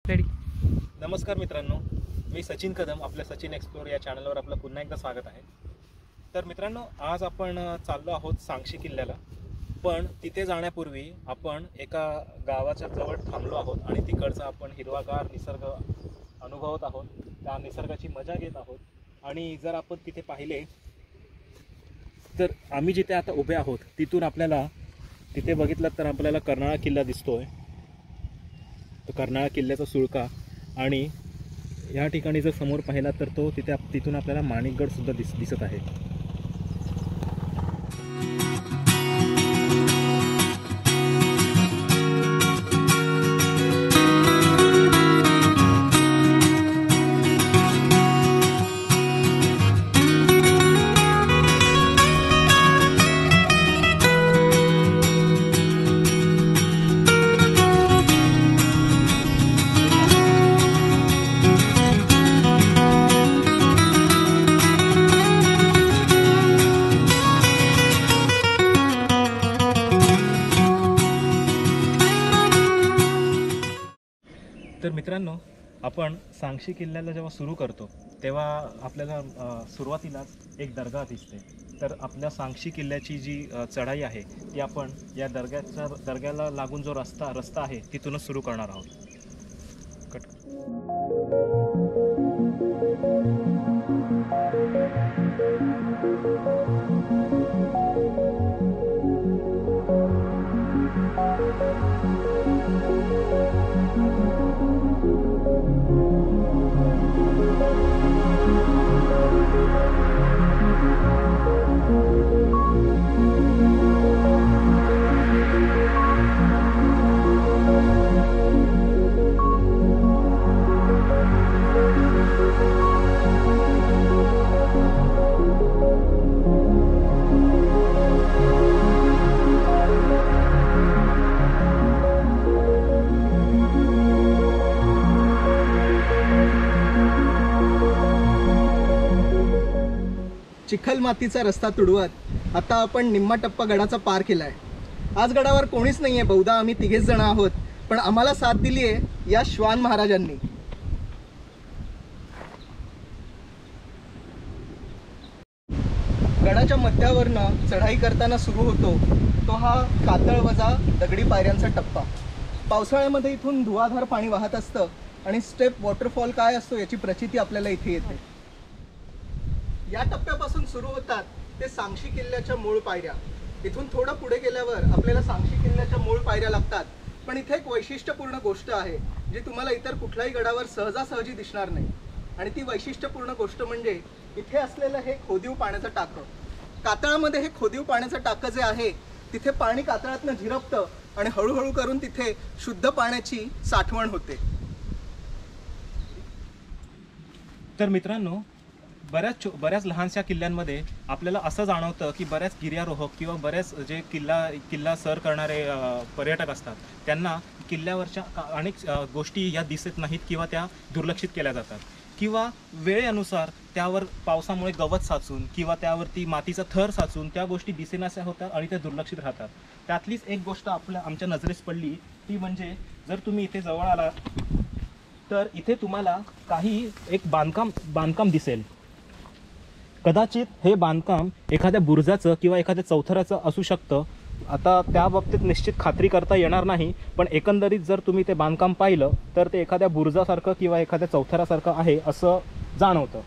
Ready. नमस्कार मित्रांनो, मी सचिन कदम. आपल्या सचिन एक्सप्लोर या चॅनलवर आपलं पुन्हा एकदा स्वागत आहे. तर मित्रांनो, आज आपण चाललो आहोत सांगशी किल्ल्याला. पण तिथे जाण्यापूर्वी आपण एका गावाच्या जवळ थांबलो आहोत आणि तिकडचा आपण हिरवागार निसर्ग अनुभवत आहोत. त्या निसर्गाची मजा घेत आहोत. आणि जर आपण तिथे पाहिले तर आम्ही जिथे आता उभे आहोत तिथून आपल्याला तिथे बघितलं तर आपल्याला कर्नाळा किल्ला दिसतोय. तो कर्नाळा किल्ल्याचा सुळका. आणि या ठिकाणी जर समोर पाहिला तर तो तिथून आपल्याला माणिकगड सुद्धा दिसत आहे. तर मित्रांनो, आपण सांगशी किल्ल्याला जेव्हा सुरू करतो तेव्हा आपल्याला सुरुवातीलाच एक दर्गा दिसते. तर आपल्या सांगशी किल्ल्याची जी चढाई आहे ती आपण या दर्ग्याला लागून जो रस्ता आहे तिथूनच सुरू करणार आहोत. चिखल मातीचा रस्ता तुडवत आता आपण निम्मा टप्पा गडाचा पार केलाय. आज गडावर कोणीच नाहीये. बहुधा आम्ही तिघेच जण आहोत. पण आम्हाला साथ दिली आहे या श्वान महाराजांनी. गडाच्या मध्यावरनं चढाई करताना सुरू होतो तो हा कातळ वजा दगडी पायऱ्यांचा टप्पा. पावसाळ्यामध्ये इथून धुवाधार पाणी वाहत असतं आणि स्टेप वॉटरफॉल काय असतो याची प्रचिती आपल्याला इथे येते. या टप्प्यापासून सुरू होतात ते सांगशी किल्ल्याच्या मूळ पायऱ्या. इथून थोडं पुढे गेल्यावर आपल्याला सांगशी किल्ल्याच्या मूळ पायऱ्या लागतात. पण इथे एक वैशिष्ट्यपूर्ण गोष्ट आहे जी तुम्हाला इतर कुठल्याही गडावर सहजासहजी दिसणार नाही. आणि ती वैशिष्ट्यपूर्ण गोष्ट म्हणजे इथे असलेलं हे खोदीव पाण्याचं टाकं. कातळामध्ये हे खोदीव पाण्याचं टाकं जे आहे तिथे पाणी कातळातनं झिरपतं आणि हळूहळू करून तिथे शुद्ध पाण्याची साठवण होते. तर मित्रांनो, बऱ्याच लहानशा किल्ल्यांमध्ये आपल्याला असं जाणवतं की बऱ्याच गिर्यारोहक किंवा बऱ्याच जे किल्ला सर करणारे पर्यटक असतात त्यांना किल्ल्यावरच्या अनेक गोष्टी या दिसत नाहीत किंवा त्या दुर्लक्षित केल्या जातात. किंवा वेळेनुसार त्यावर पावसामुळे गवत साचून किंवा त्यावरती मातीचा थर साचून त्या गोष्टी दिसेनाशा होतात आणि त्या दुर्लक्षित राहतात. त्यातलीच एक गोष्ट आमच्या नजरेस पडली ती म्हणजे जर तुम्ही इथे जवळ आला तर इथे तुम्हाला काही एक बांधकाम दिसेल. कदाचित हे बांधकाम एखाद्या बुरुजाचं किंवा एखाद्या चौथऱ्याचं असू शकतं. आता त्या बाबतीत निश्चित खात्री करता येणार नाही. पण एकंदरीत जर तुम्ही ते बांधकाम पाहिलं तर ते एखाद्या बुरुजासारखं किंवा एखाद्या चौथऱ्यासारखं आहे असं जाणवतं.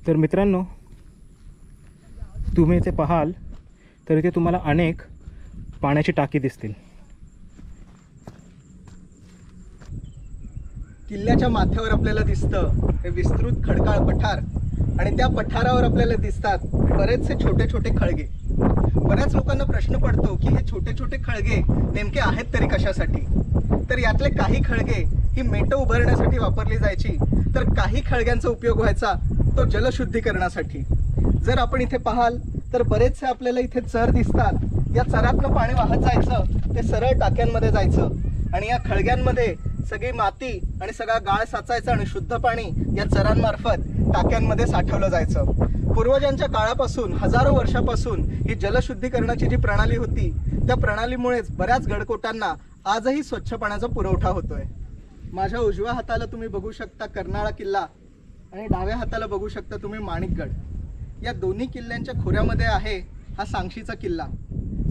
तर मित्रांनो, तुम्ही इथे पाहाल तर इथे तुम्हाला अनेक पाण्याची टाकी दिसतील. किल्ल्याच्या माथ्यावर आपल्याला दिसतं हे विस्तृत खडकाळ पठार आणि त्या पठारावर आपल्याला दिसतात बरेचसे छोटे छोटे खळगे. बऱ्याच लोकांना प्रश्न पडतो की हे छोटे छोटे खळगे नेमके आहेत तरी कशासाठी. तर यातले काही खळगे ही मेटं उभारण्यासाठी वापरली जायची, तर काही खळग्यांचा उपयोग व्हायचा तो जलशुद्धीकरणासाठी. जर आपण इथे पाहाल तर बरेचसे आपल्याला इथे चर दिसतात. या चरातनं पाणी वाहत जायचं, ते सरळ टाक्यांमध्ये जायचं आणि या खळग्यांमध्ये सगळी माती आणि सगळा गाळ साचायचा आणि शुद्ध पाणी या चरांमार्फत टाक्यांमध्ये साठवलं जायचं. पूर्वजांच्या काळापासून हजारो वर्षापासून ही जलशुद्धीकरणाची जी प्रणाली होती त्या प्रणालीमुळेच बऱ्याच गडकोटांना आजही स्वच्छ पाण्याचा पुरवठा होतोय. माझ्या उजव्या हाताला तुम्ही बघू शकता कर्नाळा किल्ला आणि डाव्या हाताला बघू शकता तुम्ही माणिकगड. या दोन्ही किल्ल्यांच्या खोऱ्यामध्ये आहे हा सांगशीचा किल्ला.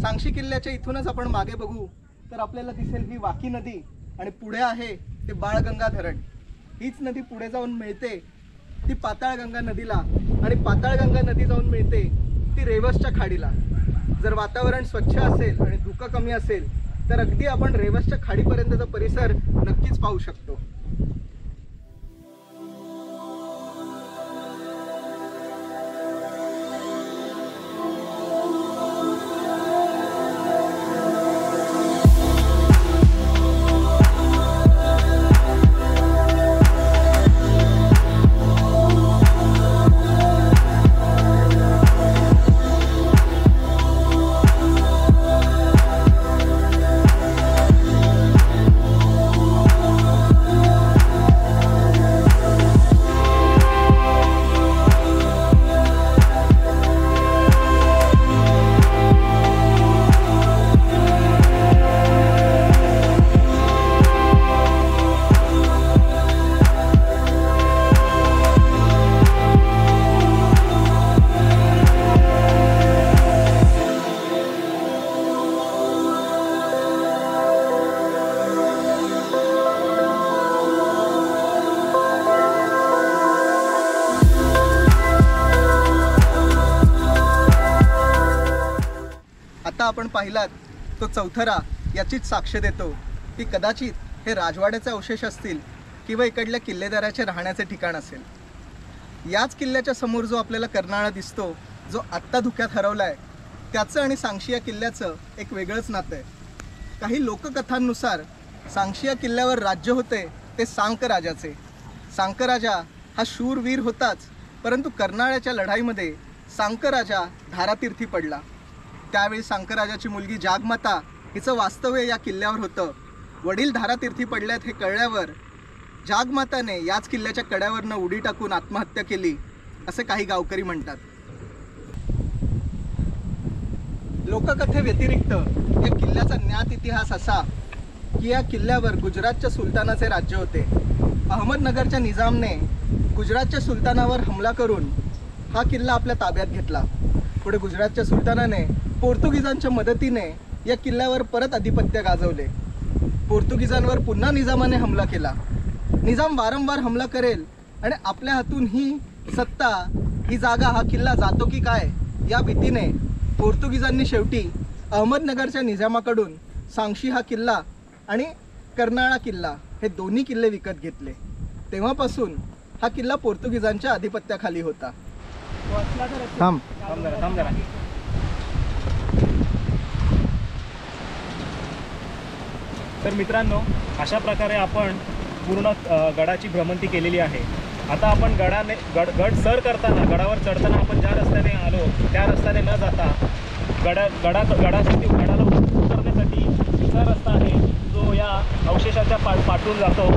सांगशी किल्ल्याच्या इथूनच आपण मागे बघू तर आपल्याला दिसेल ही वाकी नदी आणि पुढे आहे ते बाळगंगा धरण. हीच नदी पुढे जाऊन मिळते ती पाताळगंगा नदीला आणि पाताळगंगा नदी जाऊन मिळते ती रेवसच्या खाडीला. जर वातावरण स्वच्छ असेल आणि धुकं कमी असेल तर अगदी आपण रेवसच्या खाडीपर्यंतचा परिसर नक्कीच पाहू शकतो. आता आपण पाहिलात तो चौथरा याचीच साक्ष देतो की कदाचित हे राजवाड्याचे अवशेष असतील किंवा इकडल्या किल्लेदाराचे राहण्याचे ठिकाण असेल. याच किल्ल्याच्या समोर जो आपल्याला कर्नाळा दिसतो, जो आत्ता धुक्यात हरवला आहे, त्याचं आणि सांगशी या किल्ल्याचं एक वेगळंच नातं आहे. काही लोककथांनुसार सांगशी या किल्ल्यावर राज्य होते ते सांक राजाचे. सांक राजा हा शूरवीर होताच, परंतु कर्नाळ्याच्या लढाईमध्ये सांक राजा धारातीर्थी पडला. त्यावेळी सांकराजाची मुलगी जागमाता हिचं वास्तव्य या किल्ल्यावर होतं. वडील धारातीर्थी पडल्यात हे कळल्यावर जागमाताने याच किल्ल्याच्या कड्यावरनं उडी टाकून आत्महत्या केली असे काही गावकरी म्हणतात. लोककथेव्यतिरिक्त या किल्ल्याचा ज्ञात इतिहास असा की या किल्ल्यावर गुजरातच्या सुलतानाचे राज्य होते. अहमदनगरच्या निजामने गुजरातच्या सुलतानावर हमला करून हा किल्ला आपल्या ताब्यात घेतला. पुढे गुजरातच्या सुलतानाने पोर्तुगीजांच्या मदतीने या किल्ल्यावर परत अधिपत्य गाजवले. पोर्तुगीजांवर पुन्हा निजामाने हमला केला. निजाम वारंवार हमला करेल आणि आपल्या हातून ही सत्ता, ही जागा, हा किल्ला जातो की काय या भीतीने पोर्तुगीजांनी शेवटी अहमदनगरच्या निजामाकडून सांगशी हा किल्ला आणि कर्नाळा किल्ला हे दोन्ही किल्ले विकत घेतले. तेव्हापासून हा किल्ला पोर्तुगीजांच्या अधिपत्याखाली होता. थांब जरा. तर मित्रांनो, अशा प्रकारे आपण पूर्ण गडाची भ्रमंती केलेली आहे. आता आपण गड सर करताना, गडावर चढताना आपण ज्या रस्त्याने आलो त्या रस्त्याने न जाता गडाला उतरण्यासाठी दुसरा रस्ता आहे जो या अवशेषाच्या पाठून जातो.